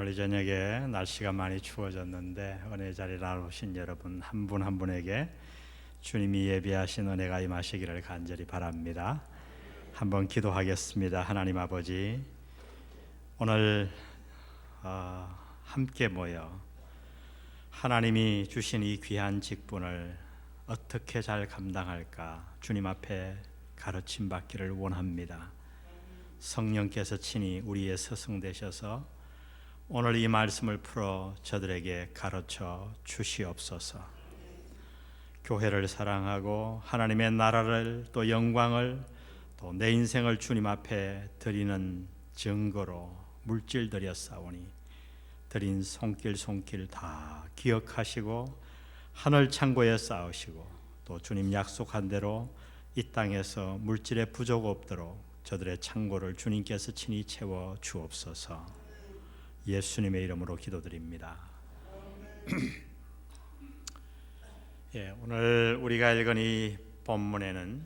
오늘 저녁에 날씨가 많이 추워졌는데 은혜 자리에 나오신 여러분 한 분 한 분에게 주님이 예비하신 은혜가 임하시기를 간절히 바랍니다. 한번 기도하겠습니다. 하나님 아버지, 오늘 함께 모여 하나님이 주신 이 귀한 직분을 어떻게 잘 감당할까 주님 앞에 가르침 받기를 원합니다. 성령께서 친히 우리의 스승 되셔서 오늘 이 말씀을 풀어 저들에게 가르쳐 주시옵소서. 교회를 사랑하고 하나님의 나라를 또 영광을 또 내 인생을 주님 앞에 드리는 증거로 물질 드렸사오니 드린 손길 다 기억하시고 하늘 창고에 쌓으시고 또 주님 약속한 대로 이 땅에서 물질의 부족 없도록 저들의 창고를 주님께서 친히 채워 주옵소서. 예수님의 이름으로 기도드립니다. 오늘 우리가 읽은 이 본문에는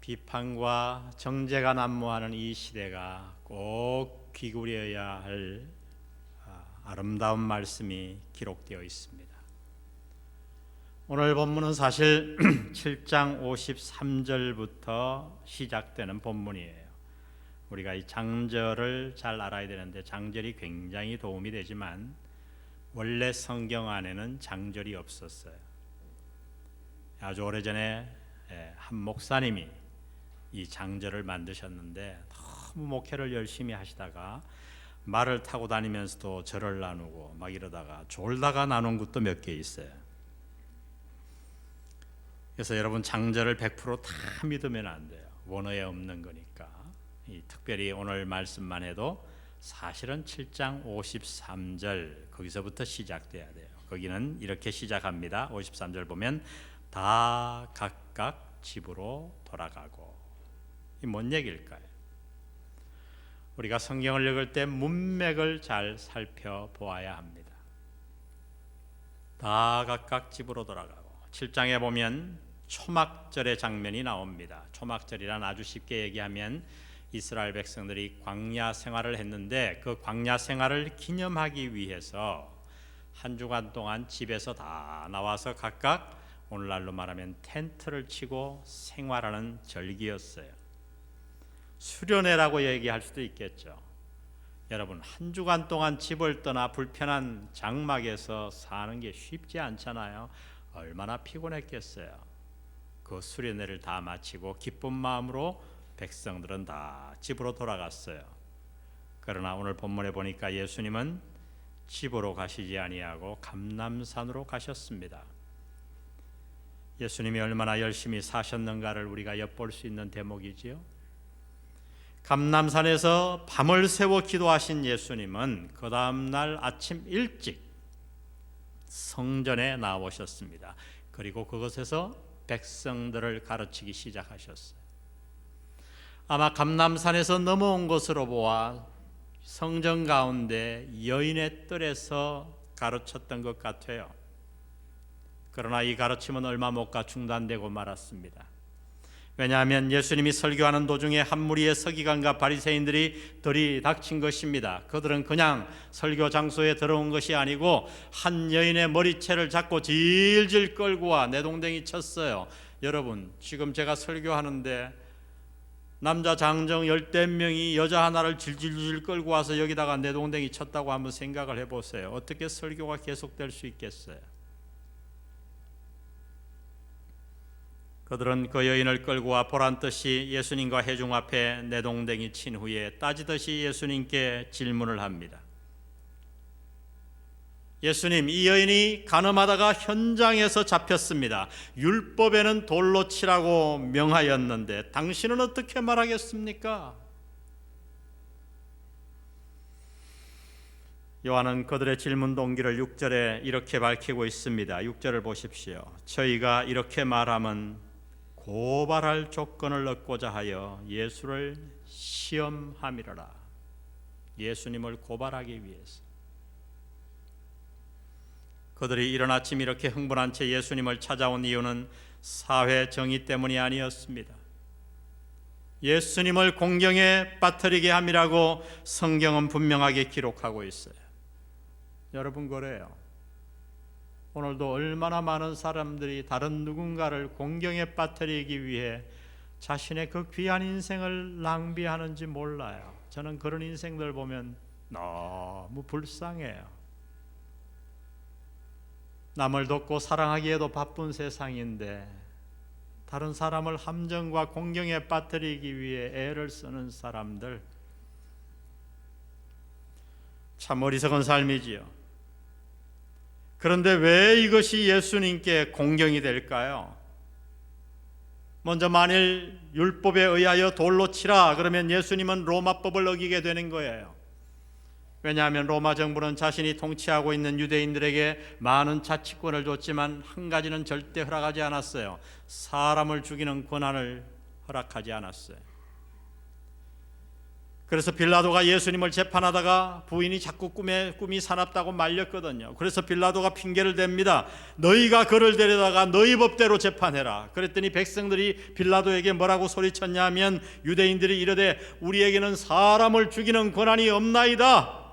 비판과 정죄가 난무하는 이 시대가 꼭 귀 기울여야 할 아름다운 말씀이 기록되어 있습니다. 오늘 본문은 사실 7장 53절부터 시작되는 본문이에요. 우리가 이 장절을 잘 알아야 되는데 장절이 굉장히 도움이 되지만 원래 성경 안에는 장절이 없었어요. 아주 오래전에 한 목사님이 이 장절을 만드셨는데 너무 목회를 열심히 하시다가 말을 타고 다니면서도 절을 나누고 막 이러다가 졸다가 나눈 것도 몇 개 있어요. 그래서 여러분 장절을 100% 믿으면 안 돼요. 원어에 없는 거니까. 특별히 오늘 말씀만 해도 사실은 7장 53절 거기서부터 시작돼야 돼요. 거기는 이렇게 시작합니다. 53절 보면 다 각각 집으로 돌아가고. 이 뭔 얘기일까요? 우리가 성경을 읽을 때 문맥을 잘 살펴보아야 합니다. 다 각각 집으로 돌아가고 7장에 보면 초막절의 장면이 나옵니다. 초막절이란 아주 쉽게 얘기하면 이스라엘 백성들이 광야 생활을 했는데 그 광야 생활을 기념하기 위해서 한 주간 동안 집에서 다 나와서 각각 오늘날로 말하면 텐트를 치고 생활하는 절기였어요. 수련회라고 얘기할 수도 있겠죠. 여러분 한 주간 동안 집을 떠나 불편한 장막에서 사는 게 쉽지 않잖아요. 얼마나 피곤했겠어요. 그 수련회를 다 마치고 기쁜 마음으로 백성들은 다 집으로 돌아갔어요. 그러나 오늘 본문에 보니까 예수님은 집으로 가시지 아니하고 감람산으로 가셨습니다. 예수님이 얼마나 열심히 사셨는가를 우리가 엿볼 수 있는 대목이지요. 감람산에서 밤을 새워 기도하신 예수님은 그 다음 날 아침 일찍 성전에 나오셨습니다. 그리고 그곳에서 백성들을 가르치기 시작하셨어요. 아마 감람산에서 넘어온 것으로 보아 성전 가운데 여인의 뜰에서 가르쳤던 것 같아요. 그러나 이 가르침은 얼마 못 가 중단되고 말았습니다. 왜냐하면 예수님이 설교하는 도중에 한 무리의 서기관과 바리새인들이 들이닥친 것입니다. 그들은 그냥 설교 장소에 들어온 것이 아니고 한 여인의 머리채를 잡고 질질 끌고 와 내동댕이 쳤어요. 여러분 지금 제가 설교하는데 남자 장정 10명이 여자 하나를 질질질 끌고 와서 여기다가 내동댕이 쳤다고 한번 생각을 해보세요. 어떻게 설교가 계속될 수 있겠어요? 그들은 그 여인을 끌고 와 보란듯이 예수님과 회중 앞에 내동댕이 친 후에 따지듯이 예수님께 질문을 합니다. 예수님, 이 여인이 간음하다가 현장에서 잡혔습니다. 율법에는 돌로 치라고 명하였는데 당신은 어떻게 말하겠습니까? 요한은 그들의 질문 동기를 6절에 이렇게 밝히고 있습니다. 6절을 보십시오. 저희가 이렇게 말하면 고발할 조건을 얻고자 하여 예수를 시험함이라. 예수님을 고발하기 위해서. 그들이 이른 아침 이렇게 흥분한 채 예수님을 찾아온 이유는 사회 정의 때문이 아니었습니다. 예수님을 공경에 빠뜨리게 함이라고 성경은 분명하게 기록하고 있어요. 여러분, 그래요. 오늘도 얼마나 많은 사람들이 다른 누군가를 공경에 빠뜨리기 위해 자신의 그 귀한 인생을 낭비하는지 몰라요. 저는 그런 인생들 보면 너무 불쌍해요. 남을 돕고 사랑하기에도 바쁜 세상인데 다른 사람을 함정과 공경에 빠뜨리기 위해 애를 쓰는 사람들, 참 어리석은 삶이지요. 그런데 왜 이것이 예수님께 공경이 될까요? 먼저 만일 율법에 의하여 돌로 치라 그러면 예수님은 로마법을 어기게 되는 거예요. 왜냐하면 로마 정부는 자신이 통치하고 있는 유대인들에게 많은 자치권을 줬지만 한 가지는 절대 허락하지 않았어요. 사람을 죽이는 권한을 허락하지 않았어요. 그래서 빌라도가 예수님을 재판하다가 부인이 자꾸 꿈이 사납다고 말렸거든요. 그래서 빌라도가 핑계를 댑니다. 너희가 그를 데려다가 너희 법대로 재판해라. 그랬더니 백성들이 빌라도에게 뭐라고 소리쳤냐 하면 유대인들이 이르되 우리에게는 사람을 죽이는 권한이 없나이다.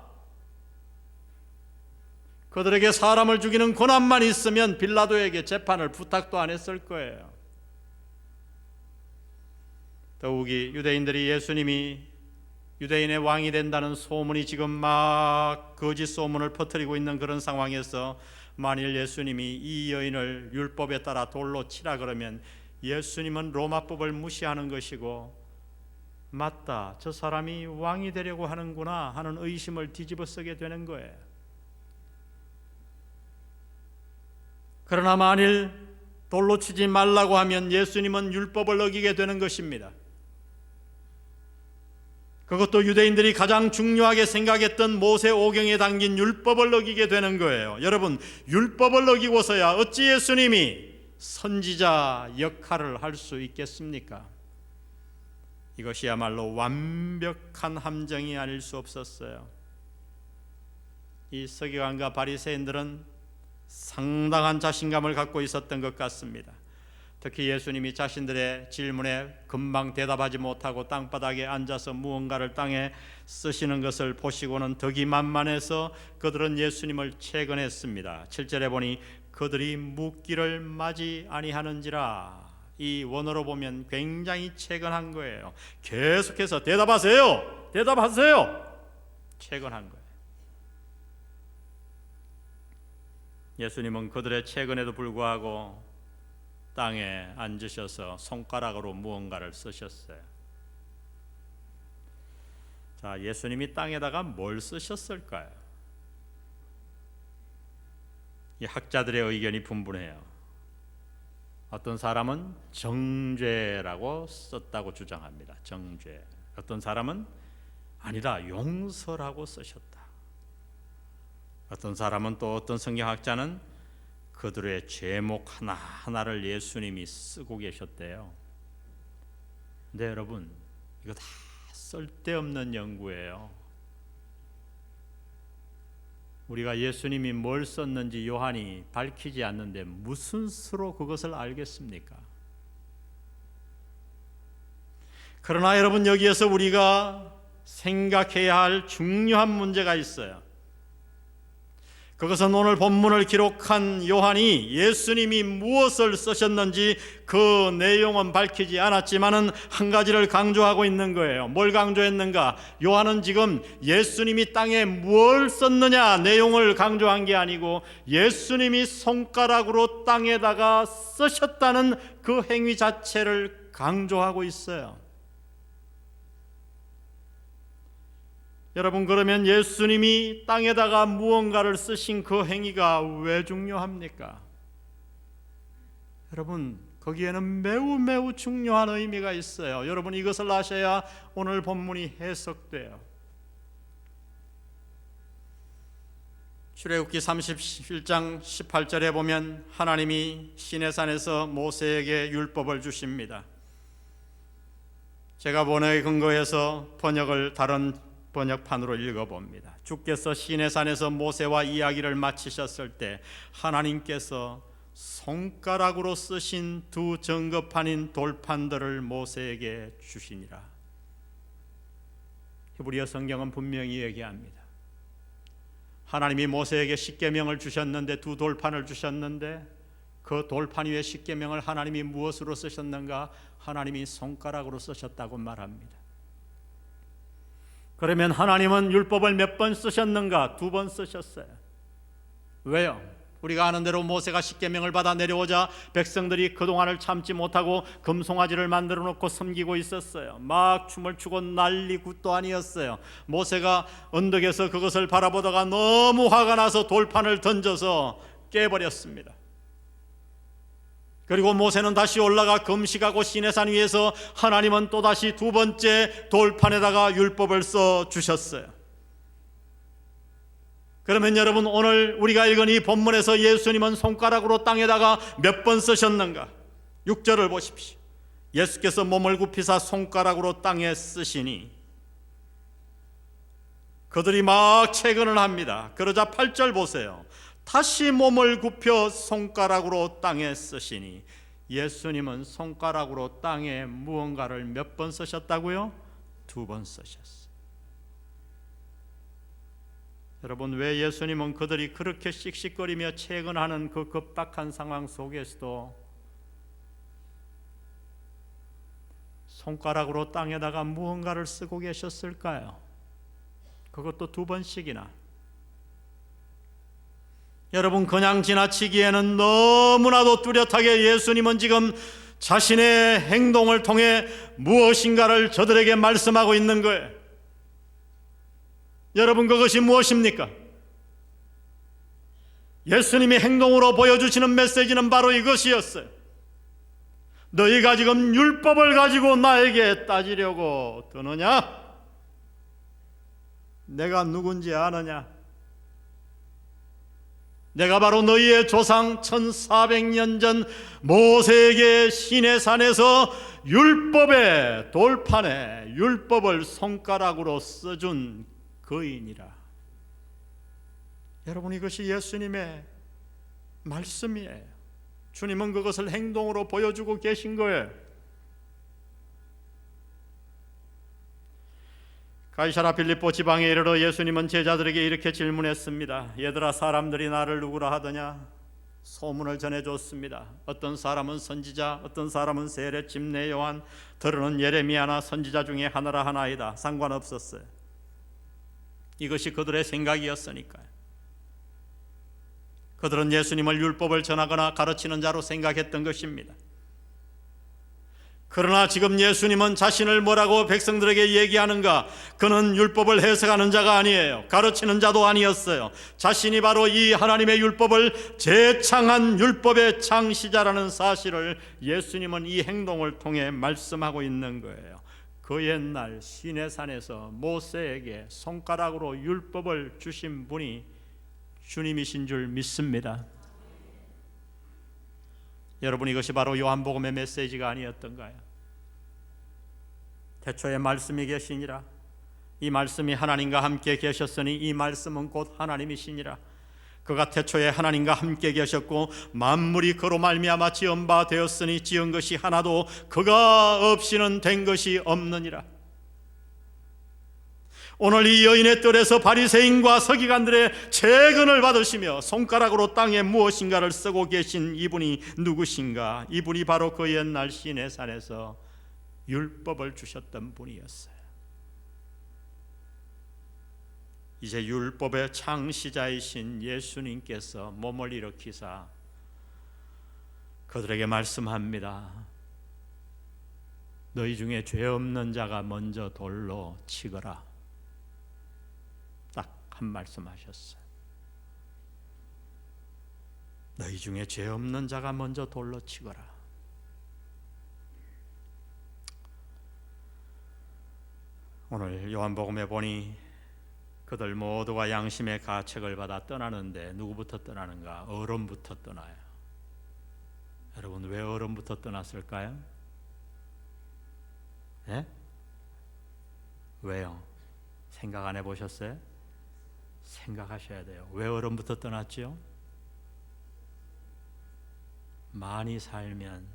그들에게 사람을 죽이는 권한만 있으면 빌라도에게 재판을 부탁도 안 했을 거예요. 더욱이 유대인들이 예수님이 유대인의 왕이 된다는 소문이 지금 막 거짓 소문을 퍼뜨리고 있는 그런 상황에서 만일 예수님이 이 여인을 율법에 따라 돌로 치라 그러면 예수님은 로마법을 무시하는 것이고 맞다, 저 사람이 왕이 되려고 하는구나 하는 의심을 뒤집어 쓰게 되는 거예요. 그러나 만일 돌로 치지 말라고 하면 예수님은 율법을 어기게 되는 것입니다. 그것도 유대인들이 가장 중요하게 생각했던 모세오경에 담긴 율법을 어기게 되는 거예요. 여러분, 율법을 어기고서야 어찌 예수님이 선지자 역할을 할 수 있겠습니까? 이것이야말로 완벽한 함정이 아닐 수 없었어요. 이 서기관과 바리새인들은 상당한 자신감을 갖고 있었던 것 같습니다. 특히 예수님이 자신들의 질문에 금방 대답하지 못하고 땅바닥에 앉아서 무언가를 땅에 쓰시는 것을 보시고는 덕이 만만해서 그들은 예수님을 채근했습니다. 7절에 보니 그들이 묻기를 마지 아니하는지라. 이 원어로 보면 굉장히 채근한 거예요. 계속해서 대답하세요, 대답하세요, 채근한 거예요. 예수님은 그들의 채근에도 불구하고 땅에 앉으셔서 손가락으로 무언가를 쓰셨어요. 자, 예수님이 땅에다가 뭘 쓰셨을까요? 이 학자들의 의견이 분분해요. 어떤 사람은 정죄라고 썼다고 주장합니다. 정죄. 어떤 사람은 아니다, 용서라고 쓰셨다. 어떤 사람은 또 어떤 성경학자는 그들의 죄목 하나하나를 예수님이 쓰고 계셨대요. 근데 여러분, 이거 다 쓸데없는 연구예요. 우리가 예수님이 뭘 썼는지 요한이 밝히지 않는데 무슨 수로 그것을 알겠습니까? 그러나 여러분, 여기에서 우리가 생각해야 할 중요한 문제가 있어요. 그것은 오늘 본문을 기록한 요한이 예수님이 무엇을 쓰셨는지 그 내용은 밝히지 않았지만은 한 가지를 강조하고 있는 거예요. 뭘 강조했는가? 요한은 지금 예수님이 땅에 뭘 썼느냐 내용을 강조한 게 아니고 예수님이 손가락으로 땅에다가 쓰셨다는 그 행위 자체를 강조하고 있어요. 여러분, 그러면 예수님이 땅에다가 무언가를 쓰신 그 행위가 왜 중요합니까? 여러분, 거기에는 매우 중요한 의미가 있어요. 여러분, 이것을 아셔야 오늘 본문이 해석돼요. 출애굽기 31장 18절에 보면 하나님이 시내산에서 모세에게 율법을 주십니다. 제가 번역에 근거해서 번역을 다른 번역판으로 읽어봅니다. 주께서 시내산에서 모세와 이야기를 마치셨을 때 하나님께서 손가락으로 쓰신 두 증거판인 돌판들을 모세에게 주시니라. 히브리어 성경은 분명히 얘기합니다. 하나님이 모세에게 십계명을 주셨는데, 두 돌판을 주셨는데, 그 돌판 위에 십계명을 하나님이 무엇으로 쓰셨는가? 하나님이 손가락으로 쓰셨다고 말합니다. 그러면 하나님은 율법을 몇 번 쓰셨는가? 2번 쓰셨어요. 왜요? 우리가 아는 대로 모세가 십계명을 받아 내려오자 백성들이 그동안을 참지 못하고 금송아지를 만들어 놓고 섬기고 있었어요. 막 춤을 추고 난리굿도 아니었어요. 모세가 언덕에서 그것을 바라보다가 너무 화가 나서 돌판을 던져서 깨버렸습니다. 그리고 모세는 다시 올라가 금식하고 시내산 위에서 하나님은 또다시 2번째 돌판에다가 율법을 써 주셨어요. 그러면 여러분, 오늘 우리가 읽은 이 본문에서 예수님은 손가락으로 땅에다가 몇 번 쓰셨는가? 6절을 보십시오. 예수께서 몸을 굽히사 손가락으로 땅에 쓰시니 그들이 막 채근을 합니다. 그러자 8절 보세요. 다시 몸을 굽혀 손가락으로 땅에 쓰시니, 예수님은 손가락으로 땅에 무언가를 몇 번 쓰셨다고요? 2번 쓰셨어요. 여러분, 왜 예수님은 그들이 그렇게 씩씩거리며 채근하는 그 급박한 상황 속에서도 손가락으로 땅에다가 무언가를 쓰고 계셨을까요? 그것도 2번씩이나. 여러분, 그냥 지나치기에는 너무나도 뚜렷하게 예수님은 지금 자신의 행동을 통해 무엇인가를 저들에게 말씀하고 있는 거예요. 여러분, 그것이 무엇입니까? 예수님이 행동으로 보여주시는 메시지는 바로 이것이었어요. 너희가 지금 율법을 가지고 나에게 따지려고 드느냐? 내가 누군지 아느냐? 내가 바로 너희의 조상 1400년 전 모세에게 시내산에서 율법의 돌판에 율법을 손가락으로 써준 거인이라. 여러분, 이것이 예수님의 말씀이에요. 주님은 그것을 행동으로 보여주고 계신 거예요. 가이사라 빌립보 지방에 이르러 예수님은 제자들에게 이렇게 질문했습니다. 얘들아, 사람들이 나를 누구라 하더냐? 소문을 전해줬습니다. 어떤 사람은 선지자, 어떤 사람은 세례 집례 요한, 더러는 예레미야나 선지자 중에 하나라 하나이다. 상관없었어요. 이것이 그들의 생각이었으니까요. 그들은 예수님을 율법을 전하거나 가르치는 자로 생각했던 것입니다. 그러나 지금 예수님은 자신을 뭐라고 백성들에게 얘기하는가? 그는 율법을 해석하는 자가 아니에요. 가르치는 자도 아니었어요. 자신이 바로 이 하나님의 율법을 재창한 율법의 창시자라는 사실을 예수님은 이 행동을 통해 말씀하고 있는 거예요. 그 옛날 시내산에서 모세에게 손가락으로 율법을 주신 분이 주님이신 줄 믿습니다. 여러분, 이것이 바로 요한복음의 메시지가 아니었던가요? 태초에 말씀이 계시니라. 이 말씀이 하나님과 함께 계셨으니 이 말씀은 곧 하나님이시니라. 그가 태초에 하나님과 함께 계셨고 만물이 그로 말미암아 지은 바 되었으니 지은 것이 하나도 그가 없이는 된 것이 없느니라. 오늘 이 여인의 뜰에서 바리새인과 서기관들의 채근을 받으시며 손가락으로 땅에 무엇인가를 쓰고 계신 이분이 누구신가? 이분이 바로 그 옛날 시내산에서 율법을 주셨던 분이었어요. 이제 율법의 창시자이신 예수님께서 몸을 일으키사 그들에게 말씀합니다. 너희 중에 죄 없는 자가 먼저 돌로 치거라. 딱 한 말씀 하셨어요. 너희 중에 죄 없는 자가 먼저 돌로 치거라. 오늘 요한복음에 보니 그들 모두가 양심의 가책을 받아 떠나는데 누구부터 떠나는가? 어른부터 떠나요. 여러분, 왜 어른부터 떠났을까요? 네? 왜요? 생각 안 해보셨어요? 생각하셔야 돼요. 왜 어른부터 떠났죠? 많이 살면,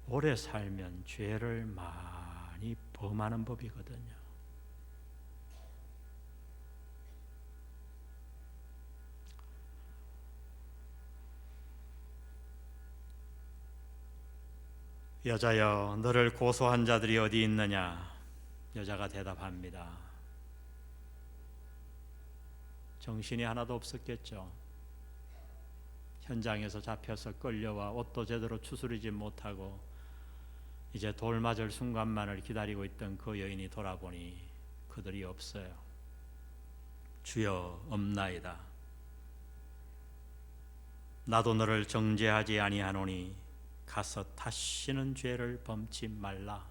오래 살면 죄를 많이 범하는 법이거든요. 여자여, 너를 고소한 자들이 어디 있느냐? 여자가 대답합니다. 정신이 하나도 없었겠죠. 현장에서 잡혀서 끌려와 옷도 제대로 추스리지 못하고 이제 돌 맞을 순간만을 기다리고 있던 그 여인이 돌아보니 그들이 없어요. 주여, 없나이다. 나도 너를 정죄하지 아니하노니 가서 다시는 죄를 범치 말라.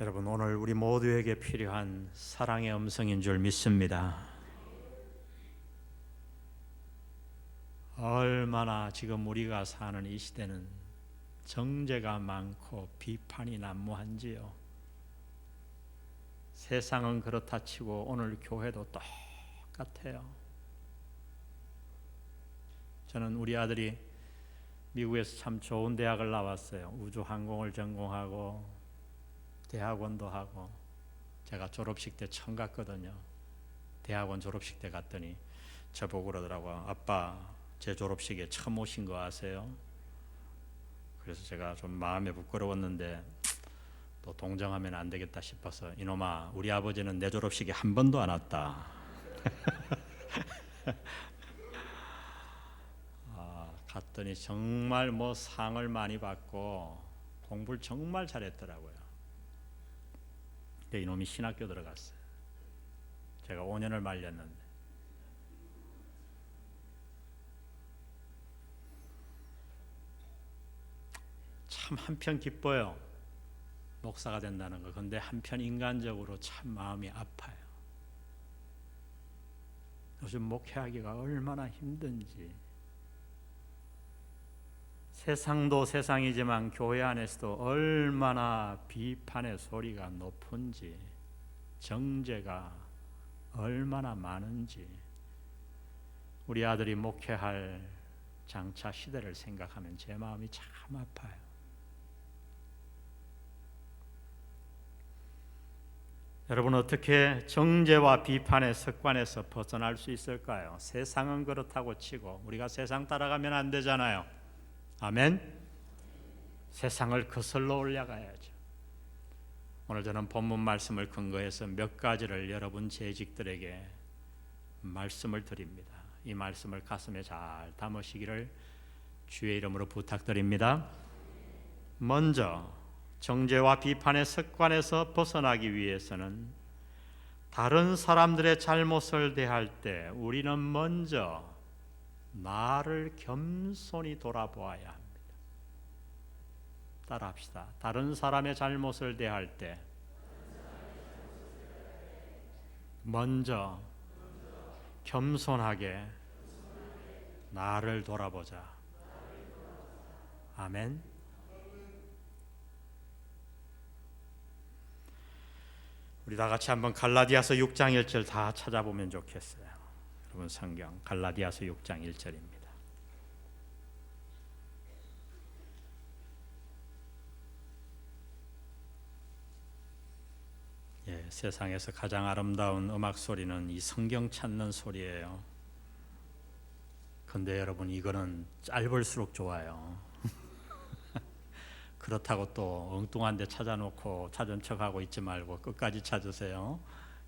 여러분, 오늘 우리 모두에게 필요한 사랑의 음성인 줄 믿습니다. 얼마나 지금 우리가 사는 이 시대는 정죄가 많고 비판이 난무한지요. 세상은 그렇다 치고 오늘 교회도 똑같아요. 저는 우리 아들이 미국에서 참 좋은 대학을 나왔어요. 우주항공을 전공하고 대학원도 하고. 제가 졸업식 때 처음 갔거든요. 대학원 졸업식 때 갔더니 저보고 그러더라고요. 아빠, 제 졸업식에 처음 오신 거 아세요? 그래서 제가 좀 마음에 부끄러웠는데 또 동정하면 안 되겠다 싶어서, 이놈아, 우리 아버지는 내 졸업식에 한 번도 안 왔다. 갔더니 정말 상을 많이 받고 공부를 정말 잘했더라고요. 근데 이놈이 신학교 들어갔어요. 제가 5년을 말렸는데. 참 한편 기뻐요, 목사가 된다는 거. 근데 한편 인간적으로 참 마음이 아파요. 요즘 목회하기가 얼마나 힘든지. 세상도 세상이지만 교회 안에서도 얼마나 비판의 소리가 높은지, 정죄가 얼마나 많은지. 우리 아들이 목회할 장차 시대를 생각하면 제 마음이 참 아파요. 여러분, 어떻게 정죄와 비판의 습관에서 벗어날 수 있을까요? 세상은 그렇다고 치고 우리가 세상 따라가면 안 되잖아요. 아멘. 세상을 거슬러 올라가야죠. 오늘 저는 본문 말씀을 근거해서 몇 가지를 여러분 재직들에게 말씀을 드립니다. 이 말씀을 가슴에 잘 담으시기를 주의 이름으로 부탁드립니다. 먼저, 정죄와 비판의 습관에서 벗어나기 위해서는 다른 사람들의 잘못을 대할 때 우리는 먼저 나를 겸손히 돌아보아야 합니다. 따라합시다. 다른 사람의 잘못을 대할 때 먼저 겸손하게 나를 돌아보자. 아멘. 우리 다 같이 한번 갈라디아서 6장 1절 다 찾아보면 좋겠어요. 여러분, 성경 갈라디아서 6장 1절입니다. 세상에서 가장 아름다운 음악 소리는 이 성경 찾는 소리예요. 근데 여러분, 이거는 짧을수록 좋아요. 그렇다고 또 엉뚱한 데 찾아놓고 찾은 척하고 있지 말고 끝까지 찾으세요.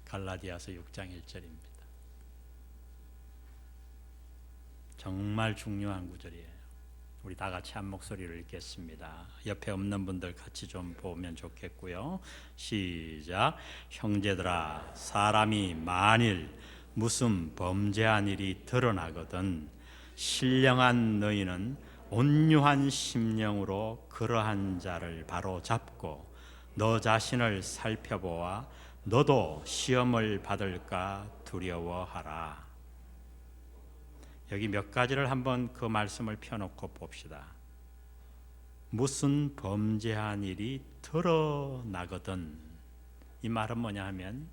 갈라디아서 6장 1절입니다. 정말 중요한 구절이에요. 우리 다 같이 한 목소리로 읽겠습니다. 옆에 없는 분들 같이 좀 보면 좋겠고요. 시작. 형제들아, 사람이 만일 무슨 범죄한 일이 드러나거든 신령한 너희는 온유한 심령으로 그러한 자를 바로 잡고 너 자신을 살펴보아 너도 시험을 받을까 두려워하라. 여기 몇 가지를 한번 그 말씀을 펴놓고 봅시다. 무슨 범죄한 일이 드러나거든. 이 말은 뭐냐 하면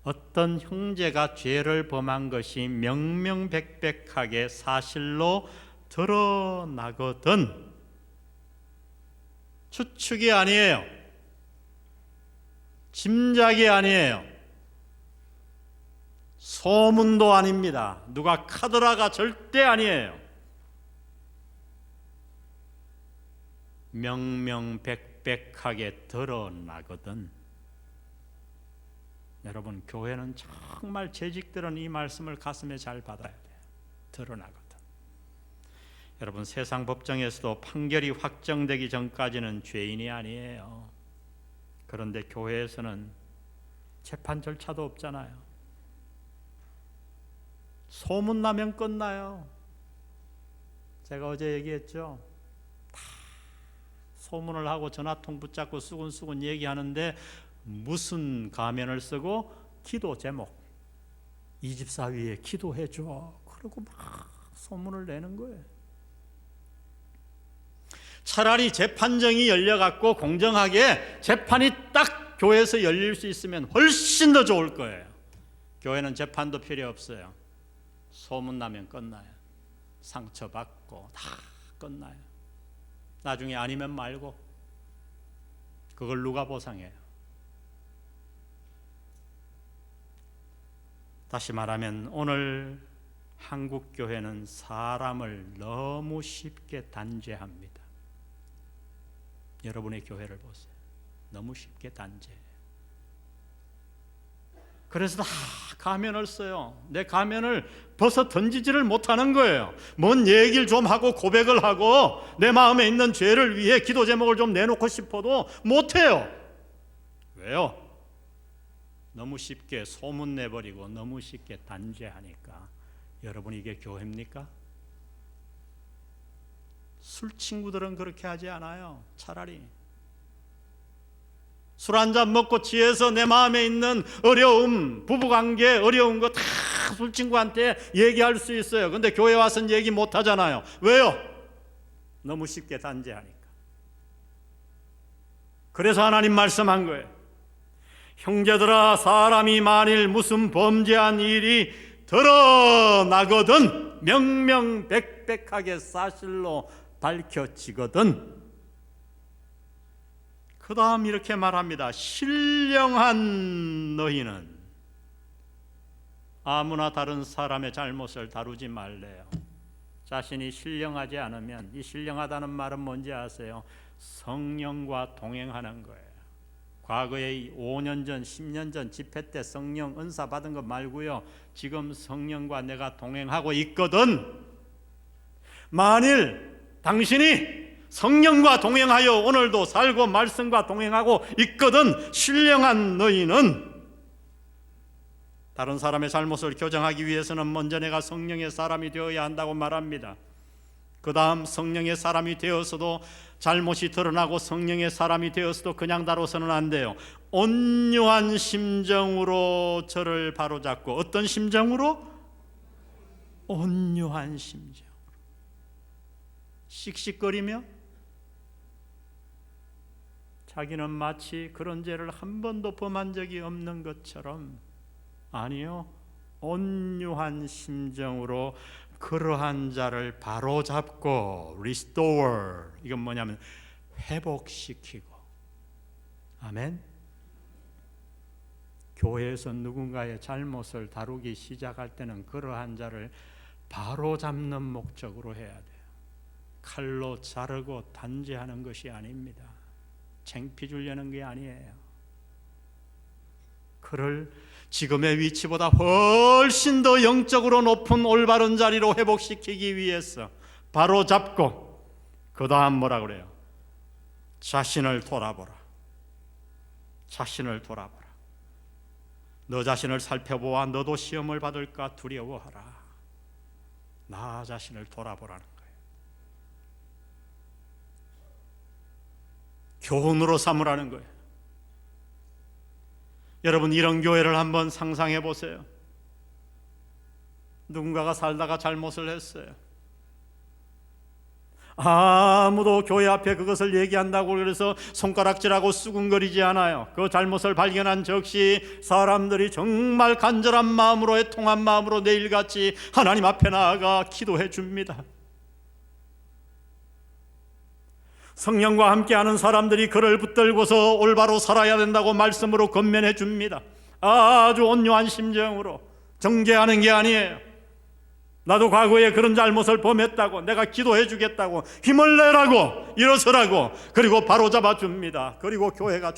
어떤 형제가 죄를 범한 것이 명명백백하게 사실로 드러나거든. 추측이 아니에요. 짐작이 아니에요. 소문도 아닙니다. 누가 카더라가 절대 아니에요. 명명백백하게 드러나거든. 여러분, 교회는 정말 재직들은 이 말씀을 가슴에 잘 받아야 돼요. 드러나거든. 여러분, 세상 법정에서도 판결이 확정되기 전까지는 죄인이 아니에요. 그런데 교회에서는 재판 절차도 없잖아요. 소문나면 끝나요. 제가 어제 얘기했죠. 다 소문을 하고 전화통 붙잡고 수근수근 얘기하는데 무슨 가면을 쓰고 기도 제목, 이 집사 위에 기도해줘, 그러고 막 소문을 내는 거예요. 차라리 재판정이 열려갖고 공정하게 재판이 딱 교회에서 열릴 수 있으면 훨씬 더 좋을 거예요. 교회는 재판도 필요 없어요. 소문나면 끝나요. 상처받고 다 끝나요. 나중에 아니면 말고. 그걸 누가 보상해요? 다시 말하면 오늘 한국 교회는 사람을 너무 쉽게 단죄합니다. 여러분의 교회를 보세요. 너무 쉽게 단죄해요. 그래서 다 가면을 써요. 내 가면을 벗어 던지지를 못하는 거예요. 뭔 얘기를 좀 하고 고백을 하고 내 마음에 있는 죄를 위해 기도 제목을 좀 내놓고 싶어도 못해요. 왜요? 너무 쉽게 소문 내버리고 너무 쉽게 단죄하니까. 여러분, 이게 교회입니까? 술 친구들은 그렇게 하지 않아요. 차라리 술 한잔 먹고 취해서 내 마음에 있는 어려움, 부부관계 어려운 거 다 술 친구한테 얘기할 수 있어요. 근데 교회 와서는 얘기 못 하잖아요. 왜요? 너무 쉽게 단죄하니까. 그래서 하나님 말씀한 거예요. 형제들아, 사람이 만일 무슨 범죄한 일이 드러나거든, 명명백백하게 사실로 밝혀지거든. 그 다음 이렇게 말합니다. 신령한 너희는 아무나 다른 사람의 잘못을 다루지 말래요. 자신이 신령하지 않으면, 이 신령하다는 말은 뭔지 아세요? 성령과 동행하는 거예요. 과거에 5년 전, 10년 전 집회 때 성령 은사 받은 것 말고요, 지금 성령과 내가 동행하고 있거든. 만일 당신이 성령과 동행하여 오늘도 살고 말씀과 동행하고 있거든, 신령한 너희는. 다른 사람의 잘못을 교정하기 위해서는 먼저 내가 성령의 사람이 되어야 한다고 말합니다. 그 다음 성령의 사람이 되어서도 잘못이 드러나고 성령의 사람이 되어서도 그냥 다뤄서는 안 돼요. 온유한 심정으로 저를 바로잡고. 어떤 심정으로? 온유한 심정. 씩씩거리며 자기는 마치 그런 죄를 한 번도 범한 적이 없는 것처럼, 아니요, 온유한 심정으로 그러한 자를 바로잡고, restore, 이건 뭐냐면 회복시키고. 아멘. 교회에서 누군가의 잘못을 다루기 시작할 때는 그러한 자를 바로잡는 목적으로 해야 돼요. 칼로 자르고 단죄하는 것이 아닙니다. 창피 주려는 게 아니에요. 그를 지금의 위치보다 훨씬 더 영적으로 높은 올바른 자리로 회복시키기 위해서 바로잡고, 그 다음 뭐라 그래요? 자신을 돌아보라. 자신을 돌아보라. 너 자신을 살펴보아 너도 시험을 받을까 두려워하라. 나 자신을 돌아보라는 거예요. 교훈으로 삼으라는 거예요. 여러분, 이런 교회를 한번 상상해 보세요. 누군가가 살다가 잘못을 했어요. 아무도 교회 앞에 그것을 얘기한다고 그래서 손가락질하고 수군거리지 않아요. 그 잘못을 발견한 즉시 사람들이 정말 간절한 마음으로, 애통한 마음으로 내일같이 하나님 앞에 나아가 기도해 줍니다. 성령과 함께하는 사람들이 그를 붙들고서 올바로 살아야 된다고 말씀으로 권면해 줍니다. 아주 온유한 심정으로. 정죄하는 게 아니에요. 나도 과거에 그런 잘못을 범했다고, 내가 기도해 주겠다고, 힘을 내라고, 일어서라고, 그리고 바로 잡아줍니다. 그리고 교회가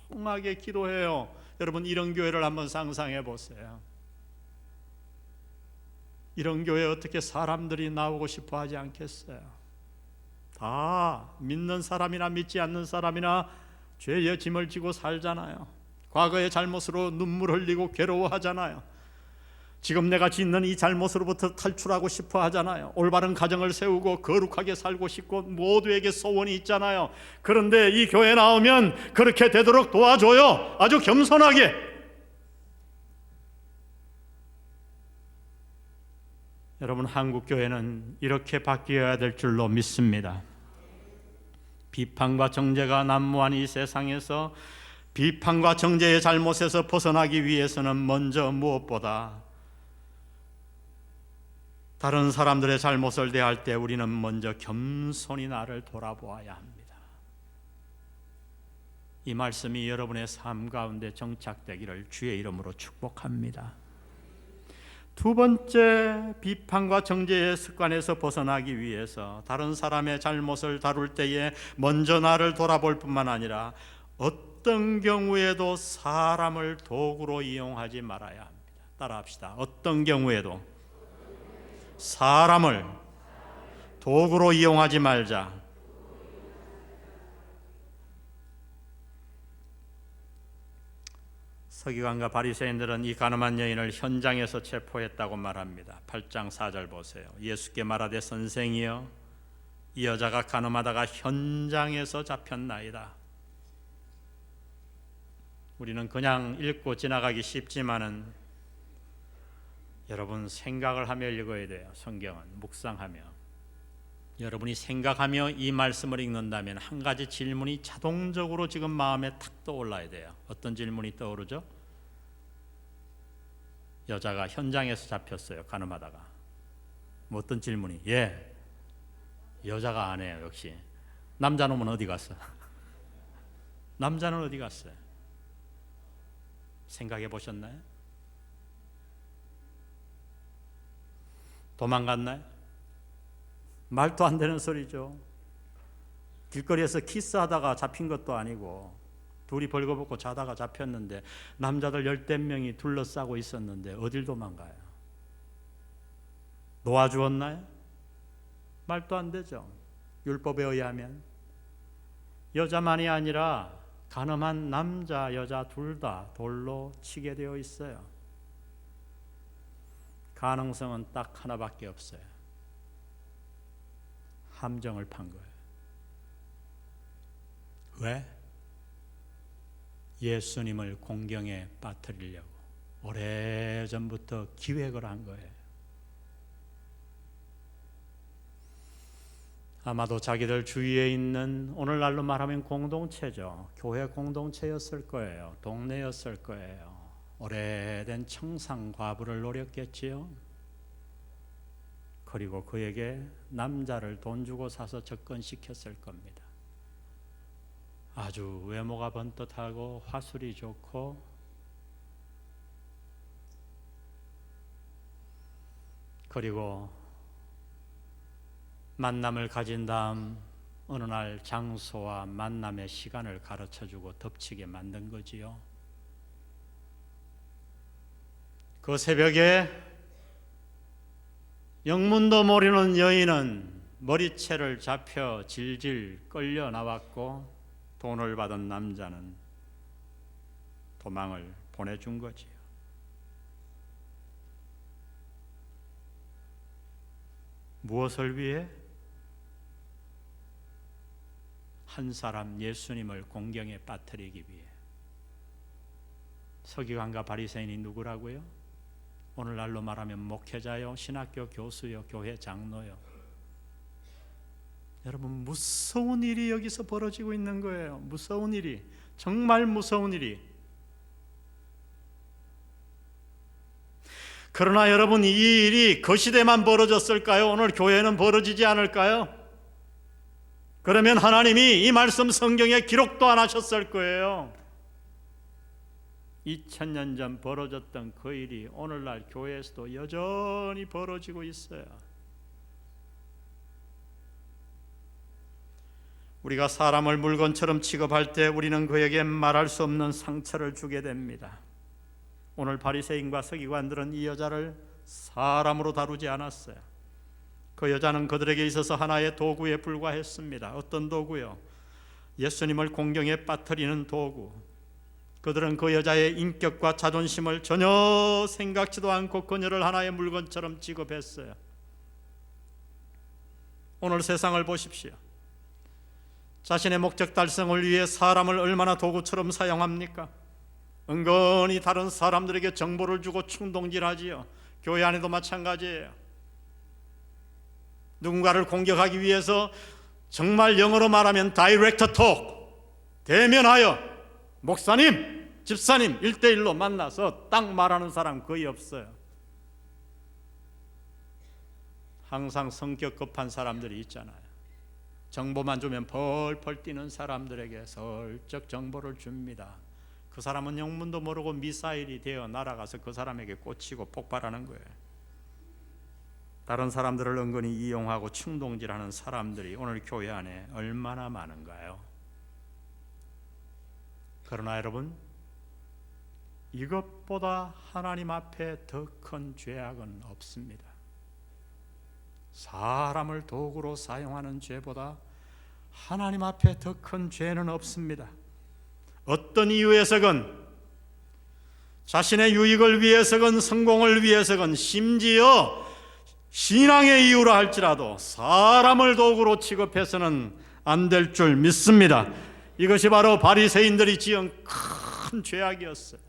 조용하게 기도해요. 여러분, 이런 교회를 한번 상상해 보세요. 이런 교회에 어떻게 사람들이 나오고 싶어 하지 않겠어요? 다 믿는 사람이나 믿지 않는 사람이나 죄의 짐을 지고 살잖아요. 과거의 잘못으로 눈물 흘리고 괴로워하잖아요. 지금 내가 짓는 이 잘못으로부터 탈출하고 싶어 하잖아요. 올바른 가정을 세우고 거룩하게 살고 싶고 모두에게 소원이 있잖아요. 그런데 이 교회 나오면 그렇게 되도록 도와줘요. 아주 겸손하게. 여러분, 한국 교회는 이렇게 바뀌어야 될 줄로 믿습니다. 비판과 정죄가 난무한 이 세상에서 비판과 정죄의 잘못에서 벗어나기 위해서는 먼저 무엇보다 다른 사람들의 잘못을 대할 때 우리는 먼저 겸손히 나를 돌아보아야 합니다. 이 말씀이 여러분의 삶 가운데 정착되기를 주의 이름으로 축복합니다. 두 번째, 비판과 정죄의 습관에서 벗어나기 위해서 다른 사람의 잘못을 다룰 때에 먼저 나를 돌아볼 뿐만 아니라 어떤 경우에도 사람을 도구로 이용하지 말아야 합니다. 따라합시다. 어떤 경우에도 사람을 도구로 이용하지 말자. 서기관과 바리새인들은 이 가늠한 여인을 현장에서 체포했다고 말합니다. 8장 4절 보세요. 예수께 말하되 선생이여, 이 여자가 가늠하다가 현장에서 잡혔나이다. 우리는 그냥 읽고 지나가기 쉽지만은 여러분, 생각을 하며 읽어야 돼요. 성경은 묵상하며. 여러분이 생각하며 이 말씀을 읽는다면 한 가지 질문이 자동적으로 지금 마음에 탁 떠올라야 돼요. 어떤 질문이 떠오르죠? 여자가 현장에서 잡혔어요. 가늠하다가. 뭐 어떤 질문이? 여자가 안 해요. 역시. 남자놈은 어디 갔어? 남자는 어디 갔어요? 생각해 보셨나요? 도망갔나요? 말도 안 되는 소리죠. 길거리에서 키스하다가 잡힌 것도 아니고 둘이 벌거벗고 자다가 잡혔는데 남자들 10명이 둘러싸고 있었는데 어딜 도망가요? 놓아주었나요? 말도 안 되죠. 율법에 의하면 여자만이 아니라 가늠한 남자, 여자 둘 다 돌로 치게 되어 있어요. 가능성은 딱 하나밖에 없어요. 함정을 판 거예요. 왜? 예수님을 공경에 빠뜨리려고 오래전부터 기획을 한 거예요. 아마도 자기들 주위에 있는, 오늘날로 말하면 공동체죠. 교회 공동체였을 거예요. 동네였을 거예요. 오래된 청상 과부를 노렸겠지요. 그리고 그에게 남자를 돈 주고 사서 접근시켰을 겁니다. 아주 외모가 번듯하고 화술이 좋고 그리고 만남을 가진 다음 어느 날 장소와 만남의 시간을 가르쳐주고 덮치게 만든 거지요. 그 새벽에 영문도 모르는 여인은 머리채를 잡혀 질질 끌려 나왔고 돈을 받은 남자는 도망을 보내준 거지요. 무엇을 위해? 한 사람 예수님을 공경에 빠뜨리기 위해. 서기관과 바리새인이 누구라고요? 오늘날로 말하면 목회자요, 신학교 교수요, 교회 장로요. 여러분, 무서운 일이 여기서 벌어지고 있는 거예요. 무서운 일이, 정말 무서운 일이. 그러나 여러분, 이 일이 그 시대만 벌어졌을까요? 오늘 교회는 벌어지지 않을까요? 그러면 하나님이 이 말씀 성경에 기록도 안 하셨을 거예요. 2000년 전 벌어졌던 그 일이 오늘날 교회에서도 여전히 벌어지고 있어요. 우리가 사람을 물건처럼 취급할 때 우리는 그에게 말할 수 없는 상처를 주게 됩니다. 오늘 바리새인과 서기관들은 이 여자를 사람으로 다루지 않았어요. 그 여자는 그들에게 있어서 하나의 도구에 불과했습니다. 어떤 도구요? 예수님을 공경에 빠뜨리는 도구. 그들은 그 여자의 인격과 자존심을 전혀 생각지도 않고 그녀를 하나의 물건처럼 취급했어요. 오늘 세상을 보십시오. 자신의 목적 달성을 위해 사람을 얼마나 도구처럼 사용합니까? 은근히 다른 사람들에게 정보를 주고 충동질하지요. 교회 안에도 마찬가지예요. 누군가를 공격하기 위해서 정말 영어로 말하면 다이렉트 톡, 대면하여 목사님, 집사님 1대1로 만나서 딱 말하는 사람 거의 없어요. 항상 성격 급한 사람들이 있잖아요. 정보만 주면 펄펄 뛰는 사람들에게 슬쩍 정보를 줍니다. 그 사람은 영문도 모르고 미사일이 되어 날아가서 그 사람에게 꽂히고 폭발하는 거예요. 다른 사람들을 은근히 이용하고 충동질하는 사람들이 오늘 교회 안에 얼마나 많은가요? 그러나 여러분, 이것보다 하나님 앞에 더 큰 죄악은 없습니다. 사람을 도구로 사용하는 죄보다 하나님 앞에 더 큰 죄는 없습니다. 어떤 이유에서건, 자신의 유익을 위해서건 성공을 위해서건, 심지어 신앙의 이유로 할지라도 사람을 도구로 취급해서는 안 될 줄 믿습니다. 이것이 바로 바리새인들이 지은 큰 죄악이었어요.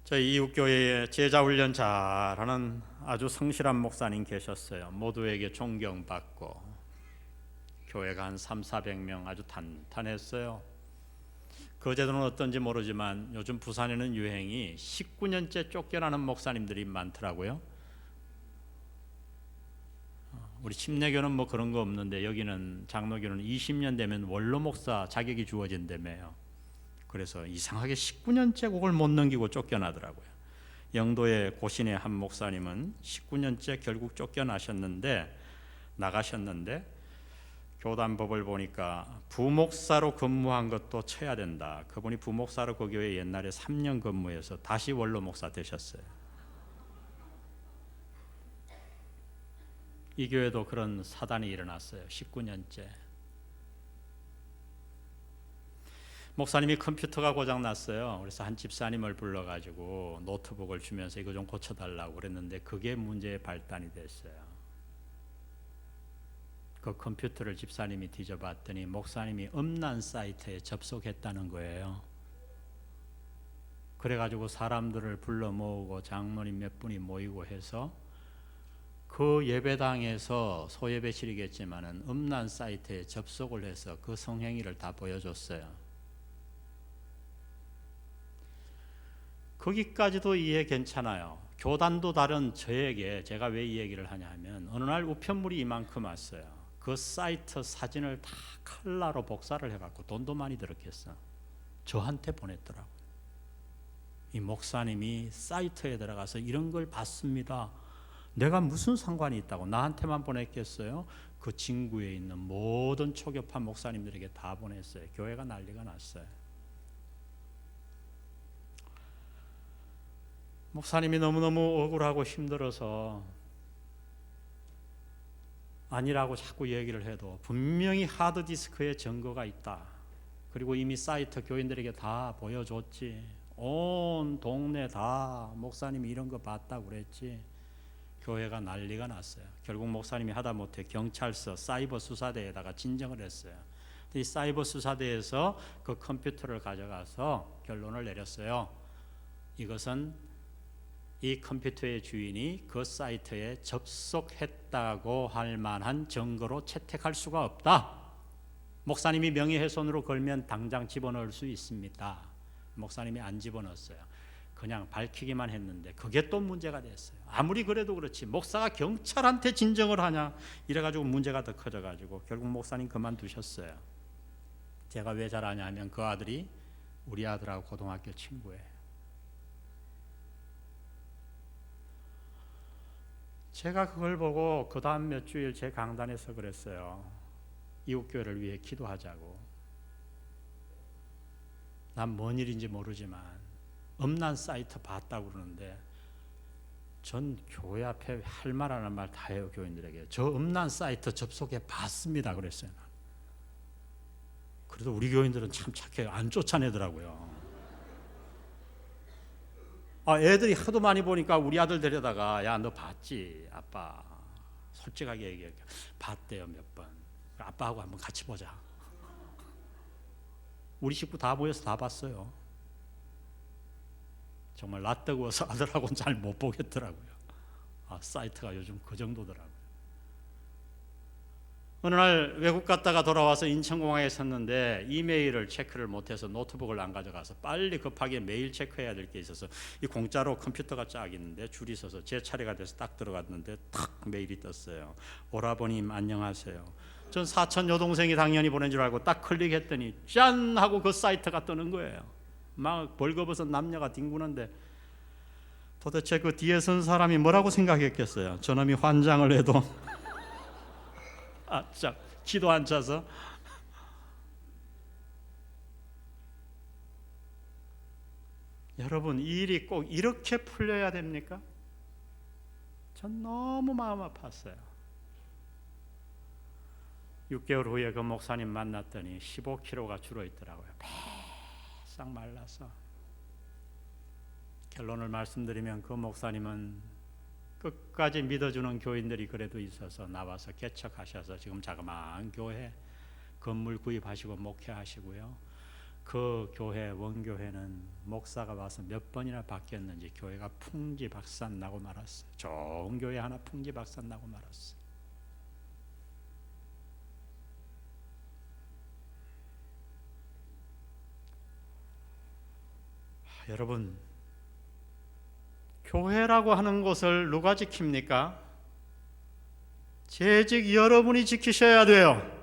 저희 이웃교회에 제자훈련 잘하는 아주 성실한 목사님 계셨어요. 모두에게 존경받고 교회가 한 300~400명 아주 탄탄했어요. 그 제도는 어떤지 모르지만 요즘 부산에는 유행이 19년째 쫓겨나는 목사님들이 많더라고요. 우리 침례교는 뭐 그런 거 없는데 여기는 장로교는 20년 되면 원로 목사 자격이 주어진다며요. 그래서 이상하게 19년째 그걸 못 넘기고 쫓겨나더라고요. 영도의 고신의 한 목사님은 19년째 결국 나가셨는데 교단법을 보니까 부목사로 근무한 것도 쳐야 된다. 그분이 부목사로 그 교회 옛날에 3년 근무해서 다시 원로 목사 되셨어요. 이 교회도 그런 사단이 일어났어요. 19년째. 목사님이 컴퓨터가 고장났어요. 그래서 한 집사님을 불러가지고 노트북을 주면서 이거 좀 고쳐달라고 그랬는데 그게 문제의 발단이 됐어요. 그 컴퓨터를 집사님이 뒤져봤더니 목사님이 음란 사이트에 접속했다는 거예요. 그래가지고 사람들을 불러 모으고 장로님 몇 분이 모이고 해서 그 예배당에서 소예배실이겠지만은 음란 사이트에 접속을 해서 그 성행위를 다 보여줬어요. 거기까지도 이해 괜찮아요. 교단도 다른 저에게 제가 왜 이 얘기를 하냐 하면 어느 날 우편물이 이만큼 왔어요. 그 사이트 사진을 다 컬러로 복사를 해갖고 돈도 많이 들었겠어. 저한테 보냈더라고요. 이 목사님이 사이트에 들어가서 이런 걸 봤습니다. 내가 무슨 상관이 있다고 나한테만 보냈겠어요? 그 진구에 있는 모든 초교파 목사님들에게 다 보냈어요. 교회가 난리가 났어요. 목사님이 너무너무 억울하고 힘들어서 아니라고 자꾸 얘기를 해도 분명히 하드디스크에 증거가 있다. 그리고 이미 사이트 교인들에게 다 보여줬지. 온 동네 다 목사님이 이런 거 봤다고 그랬지. 교회가 난리가 났어요. 결국 목사님이 하다못해 경찰서 사이버 수사대에다가 진정을 했어요. 이 사이버 수사대에서 그 컴퓨터를 가져가서 결론을 내렸어요. 이것은 이 컴퓨터의 주인이 그 사이트에 접속했다고 할 만한 증거로 채택할 수가 없다. 목사님이 명예훼손으로 걸면 당장 집어넣을 수 있습니다. 목사님이 안 집어넣었어요. 그냥 밝히기만 했는데 그게 또 문제가 됐어요. 아무리 그래도 그렇지 목사가 경찰한테 진정을 하냐 이래가지고 문제가 더 커져가지고 결국 목사님 그만두셨어요. 제가 왜 잘 아냐 하면 그 아들이 우리 아들하고 고등학교 친구예요. 제가 그걸 보고 그 다음 몇 주일 제 강단에서 그랬어요. 이웃교회를 위해 기도하자고. 난 뭔 일인지 모르지만 음란 사이트 봤다고 그러는데 전 교회 앞에 할 말 하는 말 다 해요. 교인들에게 저 음란 사이트 접속해 봤습니다 그랬어요. 그래도 우리 교인들은 참 착해요. 안 쫓아내더라고요. 애들이 하도 많이 보니까 우리 아들 데려다가 야 너 봤지? 아빠 솔직하게 얘기해. 봤대요 몇 번. 아빠하고 한번 같이 보자. 우리 식구 다 모여서 다 봤어요. 정말 낯뜨거워서 아들하고는 잘 못 보겠더라고요. 사이트가 요즘 그 정도더라고요. 어느 날 외국 갔다가 돌아와서 인천공항에 섰는데 이메일을 체크를 못해서 노트북을 안 가져가서 빨리 급하게 메일 체크해야 될 게 있어서 이 공짜로 컴퓨터가 쫙 있는데 줄이 서서 제 차례가 돼서 딱 들어갔는데 탁 메일이 떴어요. 오라버님 안녕하세요. 전 사촌 여동생이 당연히 보낸 줄 알고 딱 클릭했더니 짠 하고 그 사이트가 뜨는 거예요. 막 벌거벗은 남녀가 뒹구는데 도대체 그 뒤에 선 사람이 뭐라고 생각했겠어요. 저놈이 환장을 해도 자, 기도 안 차서. 여러분 이 일이 꼭 이렇게 풀려야 됩니까? 전 너무 마음 아팠어요. 6개월 후에 그 목사님 만났더니 15kg가 줄어있더라고요. 바싹 말라서. 결론을 말씀드리면 그 목사님은 끝까지 믿어주는 교인들이 그래도 있어서 나와서 개척하셔서 지금 자그마한 교회 건물 구입하시고 목회하시고요. 그 교회 원교회는 목사가 와서 몇 번이나 바뀌었는지 교회가 풍지박산 나고 말았어요. 좋은 교회 하나 풍지박산 나고 말았어요. 여러분 교회라고 하는 것을 누가 지킵니까? 재직 여러분이 지키셔야 돼요.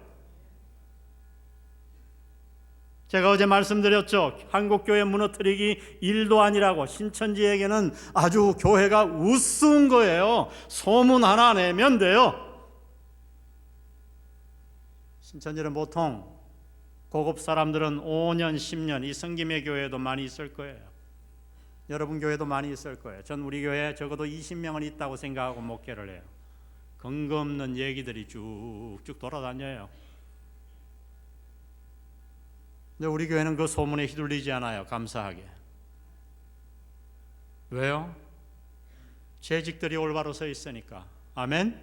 제가 어제 말씀드렸죠. 한국교회 무너뜨리기 일도 아니라고. 신천지에게는 아주 교회가 우스운 거예요. 소문 하나 내면 돼요. 신천지는 보통 고급 사람들은 5년, 10년 이 성김의 교회도 많이 있을 거예요. 여러분 교회도 많이 있을 거예요. 전 우리 교회에 적어도 20명은 있다고 생각하고 목회를 해요. 근거 없는 얘기들이 쭉쭉 돌아다녀요. 근데 우리 교회는 그 소문에 휘둘리지 않아요. 감사하게. 왜요? 재직들이 올바로 서 있으니까. 아멘?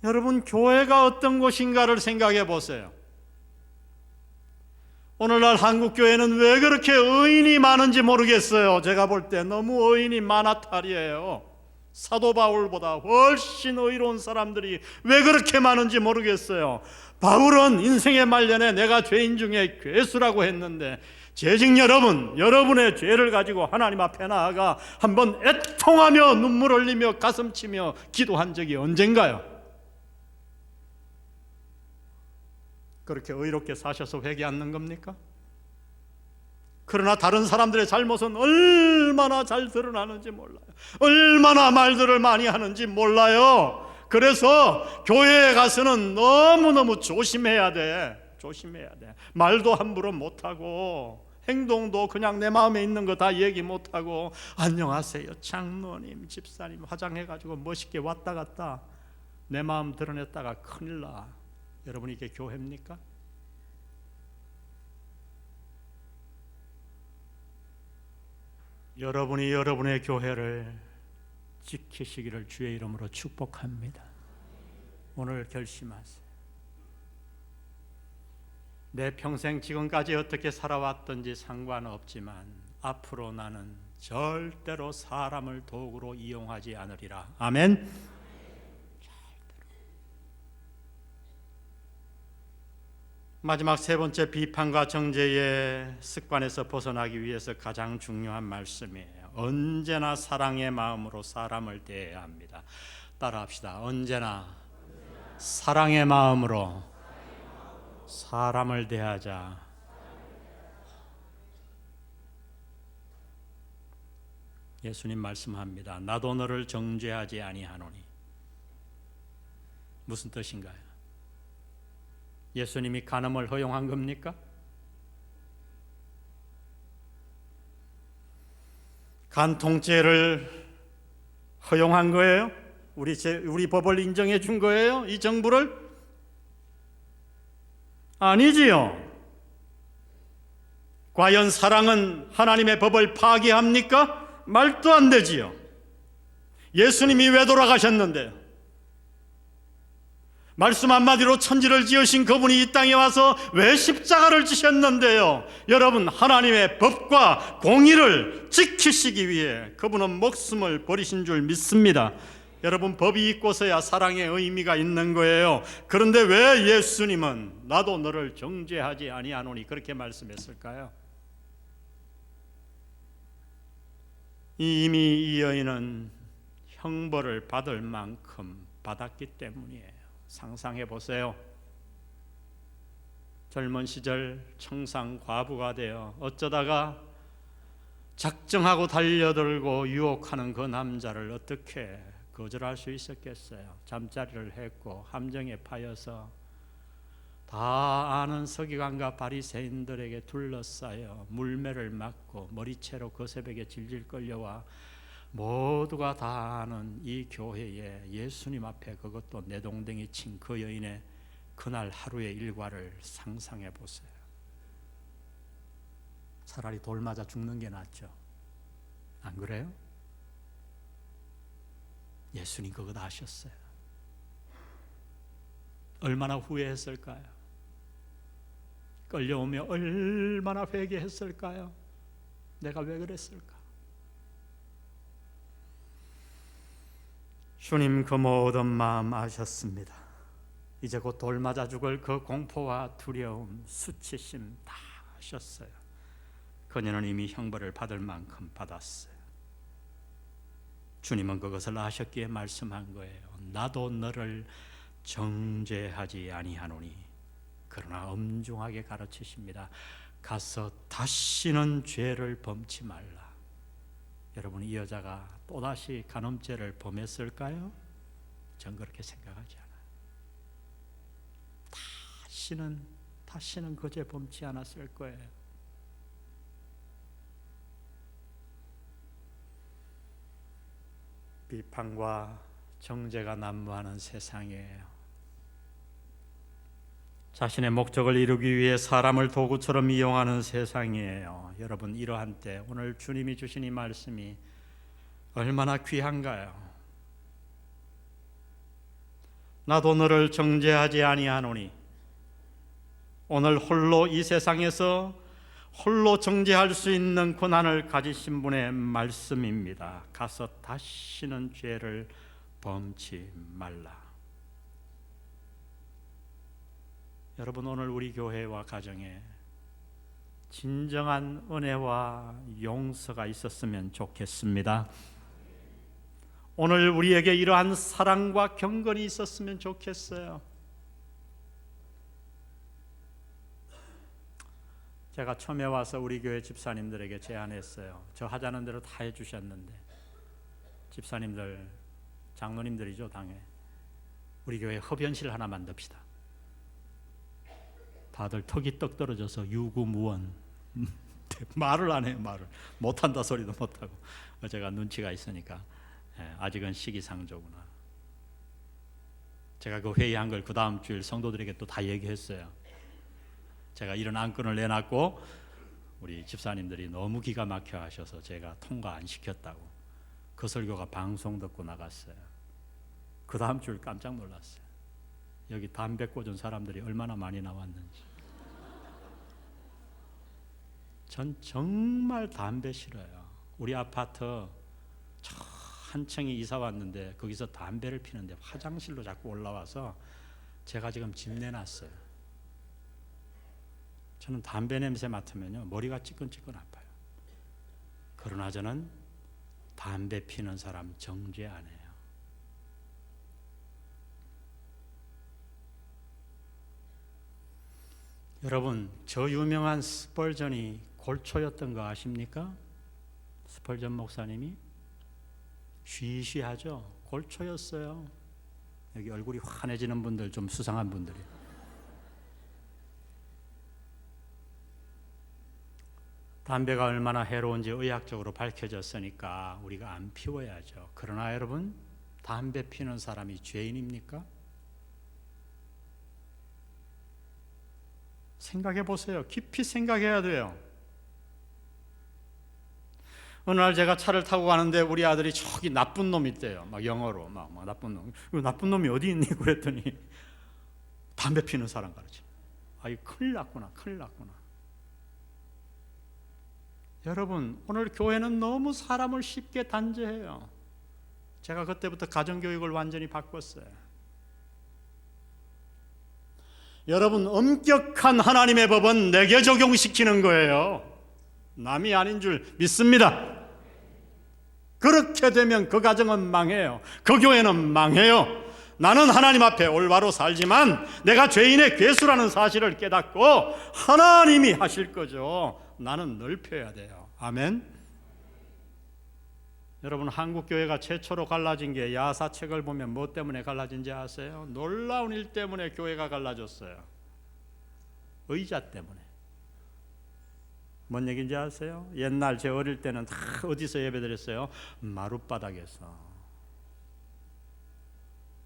여러분 교회가 어떤 곳인가를 생각해 보세요. 오늘날 한국교회는 왜 그렇게 의인이 많은지 모르겠어요. 제가 볼 때 너무 의인이 많아탈이에요. 사도 바울보다 훨씬 의로운 사람들이 왜 그렇게 많은지 모르겠어요. 바울은 인생의 말년에 내가 죄인 중에 괴수라고 했는데 재직 여러분, 여러분의 죄를 가지고 하나님 앞에 나아가 한번 애통하며 눈물 흘리며 가슴 치며 기도한 적이 언젠가요? 그렇게 의롭게 사셔서 회개 않는 겁니까? 그러나 다른 사람들의 잘못은 얼마나 잘 드러나는지 몰라요. 얼마나 말들을 많이 하는지 몰라요. 그래서 교회에 가서는 너무너무 조심해야 돼. 조심해야 돼. 말도 함부로 못하고 행동도 그냥 내 마음에 있는 거 다 얘기 못하고 안녕하세요 장로님 집사님 화장해가지고 멋있게 왔다 갔다 내 마음 드러냈다가 큰일 나. 여러분 이게 교회입니까? 여러분이 여러분의 교회를 지키시기를 주의 이름으로 축복합니다. 오늘 결심하세요. 내 평생 지금까지 어떻게 살아왔든지 상관없지만 앞으로 나는 절대로 사람을 도구로 이용하지 않으리라. 아멘. 마지막 세 번째, 비판과 정죄의 습관에서 벗어나기 위해서 가장 중요한 말씀이에요. 언제나 사랑의 마음으로 사람을 대해야 합니다. 따라합시다. 언제나 사랑의 마음으로 사람을 대하자. 예수님 말씀합니다. 나도 너를 정죄하지 아니하노니. 무슨 뜻인가요? 예수님이 간음을 허용한 겁니까? 간통죄를 허용한 거예요? 우리 법을 인정해 준 거예요? 이 정부를? 아니지요. 과연 사랑은 하나님의 법을 파기합니까? 말도 안 되지요. 예수님이 왜 돌아가셨는데요? 말씀 한마디로 천지를 지으신 그분이 이 땅에 와서 왜 십자가를 지셨는데요? 여러분, 하나님의 법과 공의를 지키시기 위해 그분은 목숨을 버리신 줄 믿습니다. 여러분, 법이 있고서야 사랑의 의미가 있는 거예요. 그런데 왜 예수님은 나도 너를 정죄하지 아니하노니 그렇게 말씀했을까요? 이미 이 여인은 형벌을 받을 만큼 받았기 때문이에요. 상상해 보세요. 젊은 시절 청상 과부가 되어 어쩌다가 작정하고 달려들고 유혹하는 그 남자를 어떻게 거절할 수 있었겠어요? 잠자리를 했고 함정에 파여서 다 아는 서기관과 바리새인들에게 둘러싸여 물매를 맞고 머리채로 그 새벽에 질질 끌려와 모두가 다 아는 이 교회에 예수님 앞에 그것도 내동댕이 친 그 여인의 그날 하루의 일과를 상상해 보세요. 차라리 돌 맞아 죽는 게 낫죠. 안 그래요? 예수님 그거 다 하셨어요. 얼마나 후회했을까요? 끌려오며 얼마나 회개했을까요? 내가 왜 그랬을까? 주님 그 모든 마음 아셨습니다. 이제 곧 돌 맞아 죽을 그 공포와 두려움, 수치심 다 아셨어요. 그녀는 이미 형벌을 받을 만큼 받았어요. 주님은 그것을 아셨기에 말씀한 거예요. 나도 너를 정죄하지 아니하노니. 그러나 엄중하게 가르치십니다. 가서 다시는 죄를 범치 말라. 여러분, 이 여자가 또다시 간음죄를 범했을까요? 전 그렇게 생각하지 않아요. 다시는 그 죄 범치 않았을 거예요. 비판과 정죄가 난무하는 세상이에요. 자신의 목적을 이루기 위해 사람을 도구처럼 이용하는 세상이에요. 여러분, 이러한 때 오늘 주님이 주신 이 말씀이 얼마나 귀한가요? 나도 너를 정죄하지 아니하노니. 오늘 홀로 이 세상에서 홀로 정죄할 수 있는 권한을 가지신 분의 말씀입니다. 가서 다시는 죄를 범치 말라. 여러분, 오늘 우리 교회와 가정에 진정한 은혜와 용서가 있었으면 좋겠습니다. 오늘 우리에게 이러한 사랑과 경건이 있었으면 좋겠어요. 제가 처음에 와서 우리 교회 집사님들에게 제안했어요. 저 하자는 대로 다 해주셨는데, 집사님들, 장로님들이죠, 당에. 우리 교회 흡연실 하나 만듭시다. 다들 턱이 떡 떨어져서 유구무원. 말을 안 해요. 말을 못한다 소리도 못하고. 제가 눈치가 있으니까 아직은 시기상조구나. 제가 그 회의한 걸 그 다음 주일 성도들에게 또 다 얘기했어요. 제가 이런 안건을 내놨고 우리 집사님들이 너무 기가 막혀 하셔서 제가 통과 안 시켰다고. 그 설교가 방송 듣고 나갔어요. 그 다음 주일 깜짝 놀랐어요. 여기 담배 꽂은 사람들이 얼마나 많이 나왔는지. 전 정말 담배 싫어요. 우리 아파트 저 한 층이 이사 왔는데 거기서 담배를 피는데 화장실로 자꾸 올라와서 제가 지금 집 내놨어요. 저는 담배 냄새 맡으면요 머리가 찌끈찌끈 아파요. 그러나 저는 담배 피는 사람 정죄 안 해요. 여러분, 저 유명한 스펄전이 골초였던 거 아십니까? 스펄전 목사님이 쉬쉬하죠. 골초였어요. 여기 얼굴이 환해지는 분들, 좀 수상한 분들이. 담배가 얼마나 해로운지 의학적으로 밝혀졌으니까 우리가 안 피워야죠. 그러나 여러분, 담배 피는 사람이 죄인입니까? 생각해 보세요. 깊이 생각해야 돼요. 어느 날 제가 차를 타고 가는데 우리 아들이 저기 나쁜 놈이 있대요. 막 영어로 막 나쁜 놈. 나쁜 놈이 어디 있니? 그랬더니 담배 피는 사람 가르쳐. 아이 큰일 났구나. 여러분, 오늘 교회는 너무 사람을 쉽게 단죄해요. 제가 그때부터 가정교육을 완전히 바꿨어요. 여러분, 엄격한 하나님의 법은 내게 적용시키는 거예요. 남이 아닌 줄 믿습니다. 그렇게 되면 그 가정은 망해요. 그 교회는 망해요. 나는 하나님 앞에 올바로 살지만 내가 죄인의 괴수라는 사실을 깨닫고 하나님이 하실 거죠. 나는 넓혀야 돼요. 아멘. 여러분, 한국 교회가 최초로 갈라진 게 야사책을 보면 뭐 때문에 갈라진지 아세요? 놀라운 일 때문에 교회가 갈라졌어요. 의자 때문에. 뭔 얘기인지 아세요? 옛날 제 어릴 때는 다 어디서 예배드렸어요? 마룻바닥에서.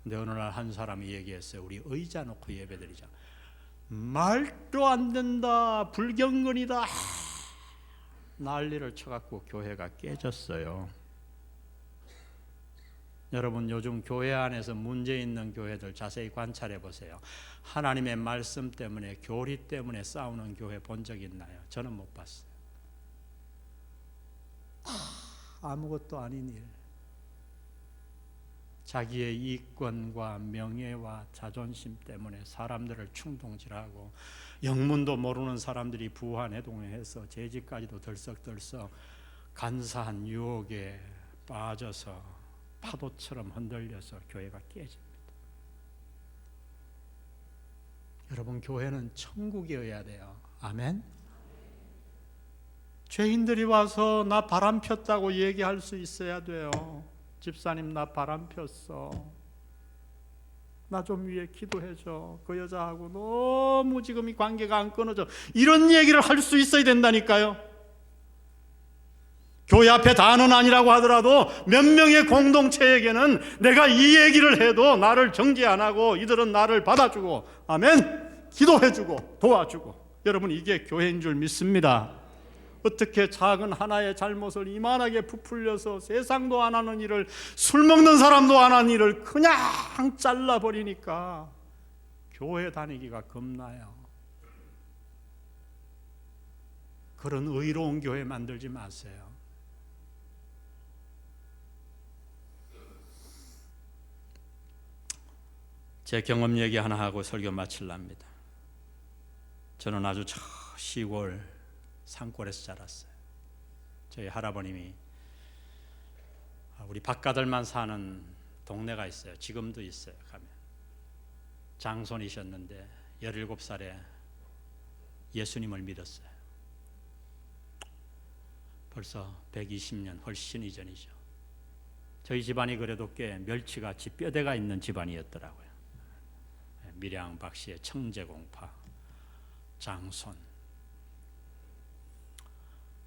근데 어느 날 한 사람이 얘기했어요. 우리 의자 놓고 예배드리자. 말도 안 된다. 불경건이다. 난리를 쳐갖고 교회가 깨졌어요. 여러분, 요즘 교회 안에서 문제 있는 교회들 자세히 관찰해 보세요. 하나님의 말씀 때문에, 교리 때문에 싸우는 교회 본 적 있나요? 저는 못 봤어요. 아무것도 아닌 일. 자기의 이권과 명예와 자존심 때문에 사람들을 충동질하고 영문도 모르는 사람들이 부화내동해서 재직까지도 덜썩덜썩 간사한 유혹에 빠져서 파도처럼 흔들려서 교회가 깨집니다. 여러분, 교회는 천국이어야 돼요. 아멘. 죄인들이 와서 나 바람 폈다고 얘기할 수 있어야 돼요. 집사님, 나 바람 폈어. 나 좀 위해 기도해줘. 그 여자하고 너무 지금 이 관계가 안 끊어져. 이런 얘기를 할 수 있어야 된다니까요. 교회 앞에 다는 아니라고 하더라도 몇 명의 공동체에게는 내가 이 얘기를 해도 나를 정죄 안 하고 이들은 나를 받아주고, 아멘, 기도해주고 도와주고. 여러분, 이게 교회인 줄 믿습니다. 어떻게 작은 하나의 잘못을 이만하게 부풀려서 세상도 안 하는 일을, 술 먹는 사람도 안 하는 일을 그냥 잘라버리니까 교회 다니기가 겁나요. 그런 의로운 교회 만들지 마세요. 제 경험 얘기 하나 하고 설교 마칠랍니다. 저는 아주 저 시골 산골에서 자랐어요. 저희 할아버님이 우리 박가들만 사는 동네가 있어요. 지금도 있어요. 가면 장손이셨는데 17살에 예수님을 믿었어요. 벌써 120년 훨씬 이전이죠. 저희 집안이 그래도 꽤 멸치같이 뼈대가 있는 집안이었더라고요. 밀양 박씨의 청제공파 장손.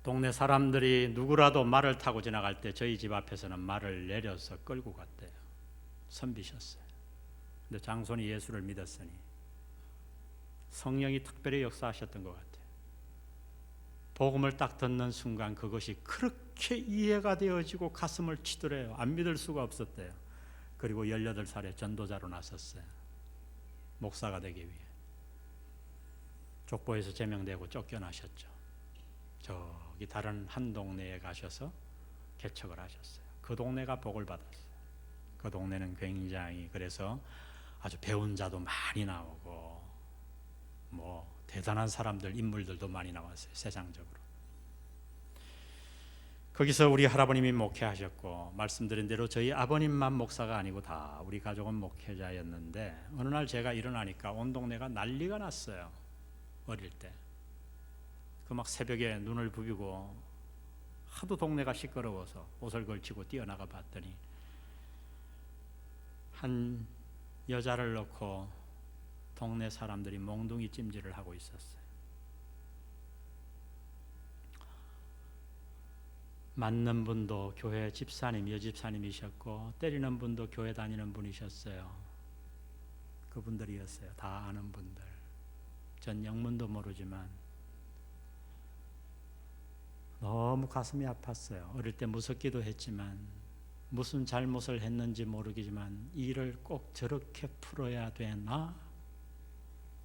동네 사람들이 누구라도 말을 타고 지나갈 때 저희 집 앞에서는 말을 내려서 끌고 갔대요. 선비셨어요. 근데 장손이 예수를 믿었으니 성령이 특별히 역사하셨던 것 같아요. 복음을 딱 듣는 순간 그것이 그렇게 이해가 되어지고 가슴을 치더래요. 안 믿을 수가 없었대요. 그리고 18살에 전도자로 나섰어요. 목사가 되기 위해. 족보에서 제명되고 쫓겨나셨죠. 저기 다른 한 동네에 가셔서 개척을 하셨어요. 그 동네가 복을 받았어요. 그 동네는 굉장히 그래서 아주 배운 자도 많이 나오고 뭐 대단한 사람들 인물들도 많이 나왔어요. 세상적으로. 거기서 우리 할아버님이 목회하셨고 말씀드린 대로 저희 아버님만 목사가 아니고 다 우리 가족은 목회자였는데 어느 날 제가 일어나니까 온 동네가 난리가 났어요. 어릴 때. 그 막 새벽에 눈을 부비고 하도 동네가 시끄러워서 옷을 걸치고 뛰어나가 봤더니 한 여자를 놓고 동네 사람들이 몽둥이 찜질을 하고 있었어요. 맞는 분도 교회 집사님, 여집사님이셨고 때리는 분도 교회 다니는 분이셨어요. 그분들이었어요. 다 아는 분들. 전 영문도 모르지만 너무 가슴이 아팠어요. 어릴 때 무섭기도 했지만 무슨 잘못을 했는지 모르겠지만 일을 꼭 저렇게 풀어야 되나?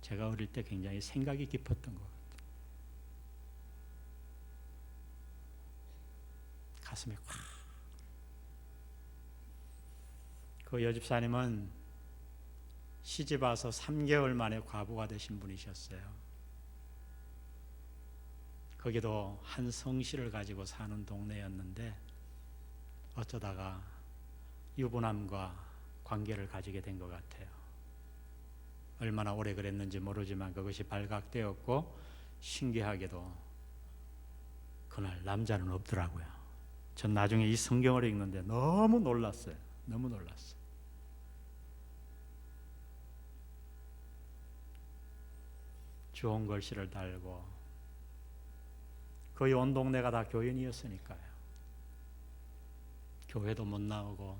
제가 어릴 때 굉장히 생각이 깊었던 것 같아요. 가슴이 확. 그 여집사님은 시집 와서 3개월 만에 과부가 되신 분이셨어요. 거기도 한 성씨를 가지고 사는 동네였는데 어쩌다가 유부남과 관계를 가지게 된 것 같아요. 얼마나 오래 그랬는지 모르지만 그것이 발각되었고 신기하게도 그날 남자는 없더라고요. 전 나중에 이 성경을 읽는데 너무 놀랐어요. 너무 놀랐어요. 주홍 글씨를 달고 거의 온 동네가 다 교인이었으니까요. 교회도 못 나오고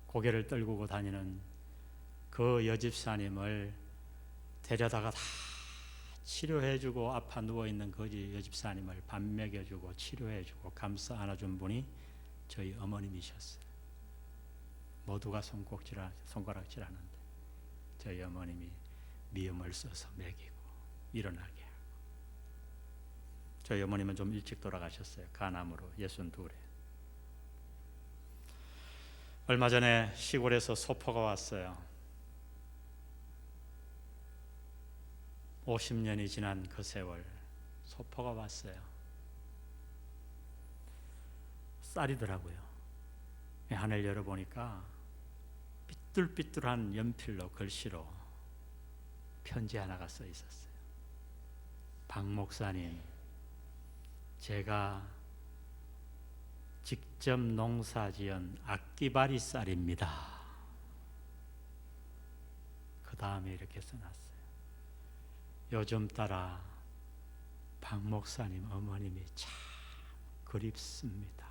고개를 떨구고 다니는 그 여집사님을 데려다가 다 치료해주고 아파 누워있는 그 여집사님을 밥 먹여주고 치료해주고 감싸 안아준 분이 저희 어머님이셨어요. 모두가 손가락질하는데 저희 어머님이 미음을 써서 먹이고 일어나게 하고. 저희 어머님은 좀 일찍 돌아가셨어요. 간암으로 62에. 얼마 전에 시골에서 소포가 왔어요. 50년이 지난 그 세월 소포가 왔어요. 쌀이더라고요. 하늘 열어보니까 삐뚤삐뚤한 연필로 글씨로 편지 하나가 써 있었어요. 박 목사님, 제가 직접 농사지은 악기바리 쌀입니다. 그 다음에 이렇게 써놨어요. 요즘 따라 박 목사님 어머님이 참 그립습니다.